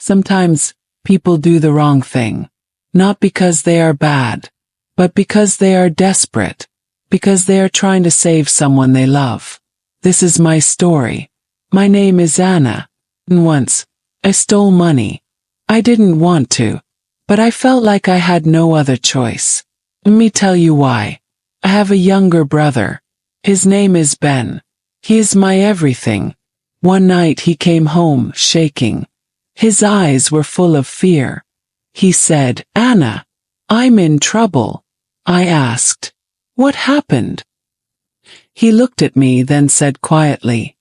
Sometimes people do the wrong thing, not because they are bad, but because they are desperate, because they are trying to save someone they love. This is my story. My name is Anna, and once, I stole money. I didn't want to, but I felt like I had no other choice. Let me tell you why. I have a younger brother. His name is Ben. He is my everything. One night he came home shaking. His eyes were full of fear. He said, "Anna, I'm in trouble." I asked, "What happened?" He looked at me, then said quietly,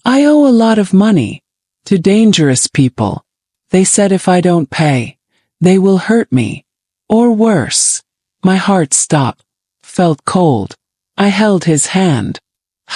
"I owe a lot of money to dangerous people. They said if I don't pay, they will hurt me. Or worse." My heart stopped, felt cold. I held his hand.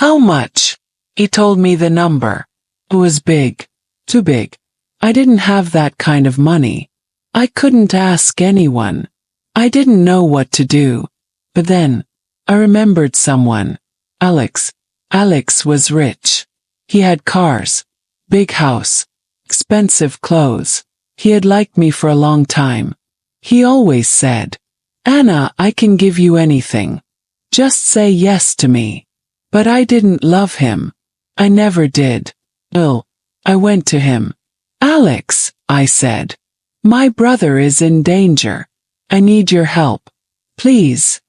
"How much?" He told me the number. It was big. Too big. I didn't have that kind of money. I couldn't ask anyone. I didn't know what to do. But then, I remembered someone. Alex. Alex was rich. He had cars, big house, expensive clothes. He had liked me for a long time. He always said, "Anna, I can give you anything. Just say yes to me." But I didn't love him. I never did. I went to him. "Alex," I said, "my brother is in danger. I need your help. Please.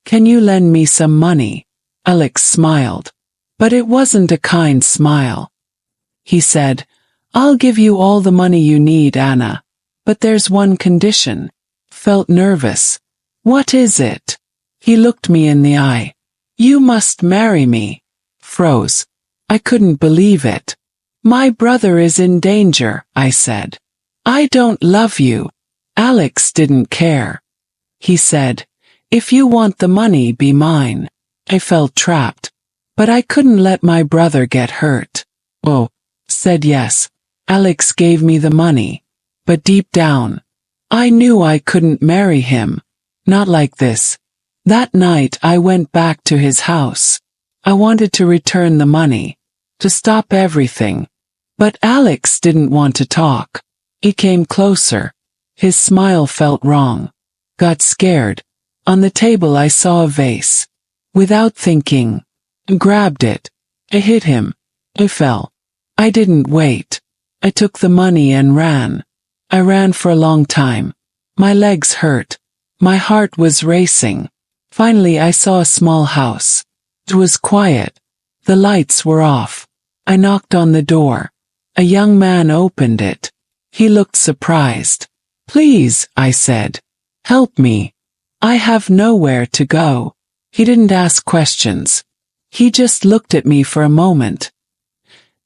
Can you lend me some money?" Alex smiled. But it wasn't a kind smile. He said, "I'll give you all the money you need, Anna. But there's one condition." Felt nervous. "What is it?" He looked me in the eye. "You must marry me." Froze. I couldn't believe it. "My brother is in danger," I said. "I don't love you." Alex didn't care. He said, "If you want the money, be mine." I felt trapped. But I couldn't let my brother get hurt. Said yes. Alex gave me the money. But deep down, I knew I couldn't marry him. Not like this. That night I went back to his house. I wanted to return the money, to stop everything. But Alex didn't want to talk. He came closer. His smile felt wrong. Got scared. On the table I saw a vase. Without thinking, grabbed it. I hit him. I fell. I didn't wait. I took the money and ran. I ran for a long time. My legs hurt. My heart was racing. Finally I saw a small house. It was quiet. The lights were off. I knocked on the door. A young man opened it. He looked surprised. "Please," I said. "Help me. I have nowhere to go." He didn't ask questions. He just looked at me for a moment.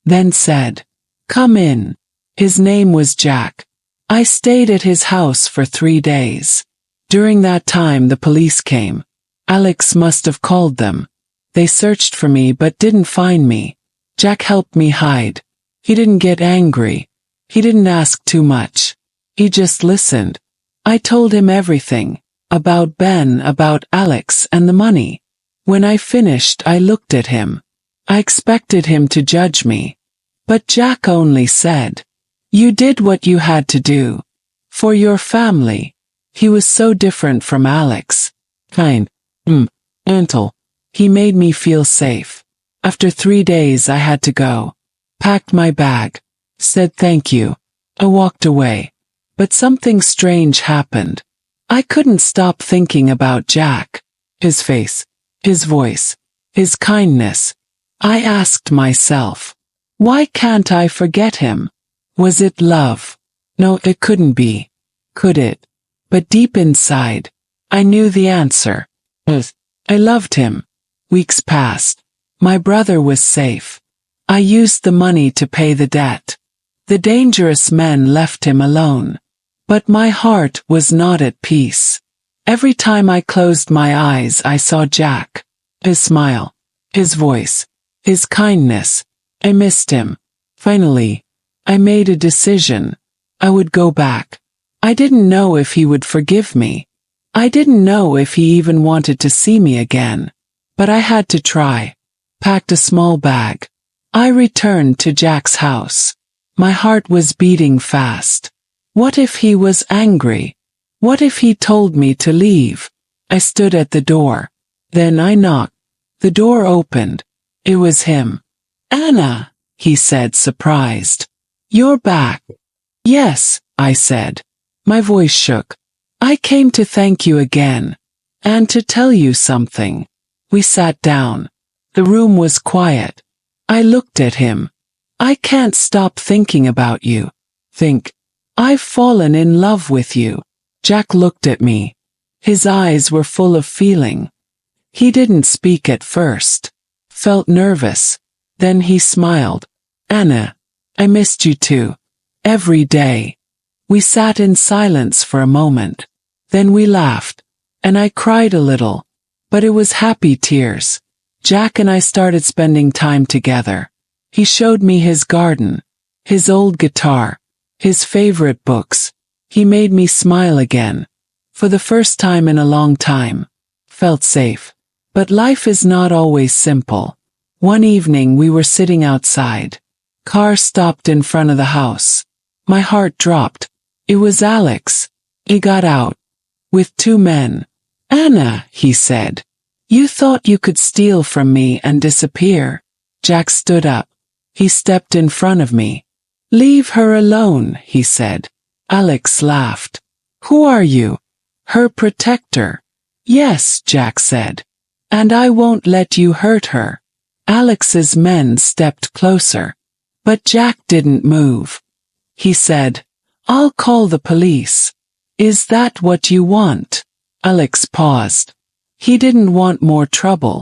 Then said, "Come in." His name was Jack. I stayed at his house for 3 days. During that time the police came. Alex must have called them. They searched for me but didn't find me. Jack helped me hide. He didn't get angry. He didn't ask too much. He just listened. I told him everything. About Ben, about Alex, and the money. When I finished, I looked at him. I expected him to judge me. But Jack only said, "You did what you had to do. For your family." He was so different from Alex. Kind. Gentle. He made me feel safe. After 3 days I had to go. Packed my bag. Said thank you. I walked away. But something strange happened. I couldn't stop thinking about Jack. His face. His voice. His kindness. I asked myself, why can't I forget him? Was it love? No, it couldn't be. Could it? But deep inside, I knew the answer. I loved him. Weeks passed. My brother was safe. I used the money to pay the debt. The dangerous men left him alone. But my heart was not at peace. Every time I closed my eyes I saw Jack. His smile. His voice. His kindness. I missed him. Finally, I made a decision. I would go back. I didn't know if he would forgive me. I didn't know if he even wanted to see me again. But I had to try. Packed a small bag. I returned to Jack's house. My heart was beating fast. What if he was angry? What if he told me to leave? I stood at the door. Then I knocked. The door opened. It was him. "Anna," he said, surprised. "You're back." "Yes," I said. My voice shook. "I came to thank you again. And to tell you something." We sat down. The room was quiet. I looked at him. "I can't stop thinking about you. I've fallen in love with you." Jack looked at me. His eyes were full of feeling. He didn't speak at first. Felt nervous. Then he smiled. "Anna, I missed you too. Every day." We sat in silence for a moment. Then we laughed. And I cried a little. But it was happy tears. Jack and I started spending time together. He showed me his garden, his old guitar, his favorite books. He made me smile again. For the first time in a long time. Felt safe. But life is not always simple. One evening we were sitting outside. Car stopped in front of the house. My heart dropped. It was Alex. He got out. With 2 men. "Anna," he said. "You thought you could steal from me and disappear." Jack stood up. He stepped in front of me. "Leave her alone," he said. Alex laughed. "Who are you?" "Her protector." "Yes," Jack said. "And I won't let you hurt her." Alex's men stepped closer. But Jack didn't move. He said, "I'll call the police." "Is that what you want?" Alex paused. He didn't want more trouble.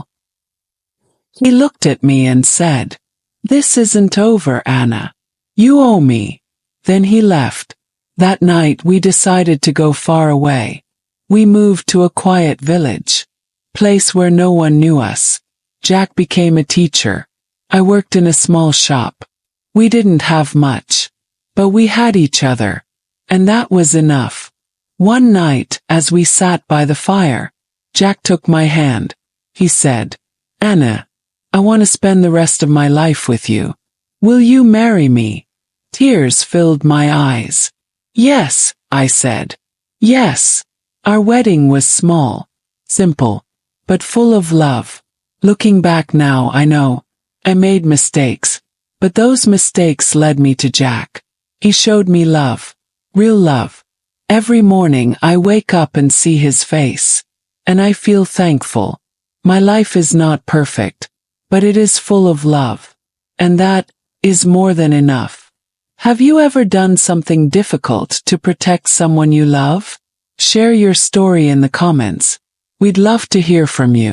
He looked at me and said, "This isn't over, Anna. You owe me." Then he left. That night we decided to go far away. We moved to a quiet village. Place where no one knew us. Jack became a teacher. I worked in a small shop. We didn't have much. But we had each other. And that was enough. One night, as we sat by the fire, Jack took my hand. He said, "Anna, I want to spend the rest of my life with you. Will you marry me?" Tears filled my eyes. "Yes," I said. "Yes." Our wedding was small, simple, but full of love. Looking back now, I know I made mistakes, but those mistakes led me to Jack. He showed me love, real love. Every morning I wake up and see his face, and I feel thankful. My life is not perfect, but it is full of love, and that is more than enough. Have you ever done something difficult to protect someone you love? Share your story in the comments. We'd love to hear from you.